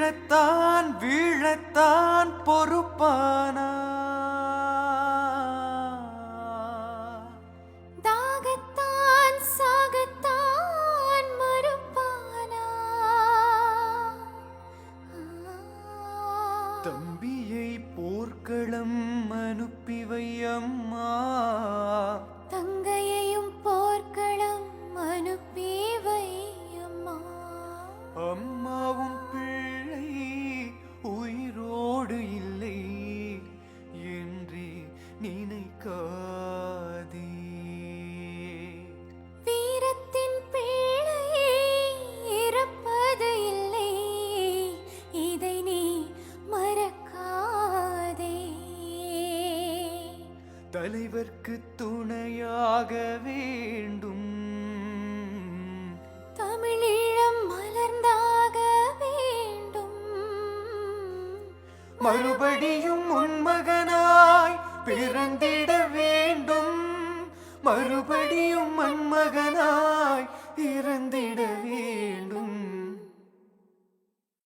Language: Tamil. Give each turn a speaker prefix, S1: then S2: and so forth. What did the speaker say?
S1: வீழத்தான் வீழத்தான் பொறுப்பானா?
S2: தாகத்தான் சாகத்தான் மறுப்பானா?
S1: தம்பியை போர்க்களம் அனுப்பி வை அம்மா,
S2: தங்கையையும் போர்க்களம் அனுப்பி வை அம்மா.
S1: அம்மாவும் பிள்ளை உயிரோடு இல்லை என்று நினைக்காதே.
S2: வீரத்தின் பிள்ளை இறப்பது இல்லை, இதை நீ மறக்காதே.
S1: தலைவர்க்கு துணையாக வேண்டும்,
S2: தமிழீழம் மலர்ந்தாக வேண்டும்.
S1: மறுபடியும் உன் மகனாய் பிறந்திட வேண்டும், மறுபடியும் மண்மகனாய்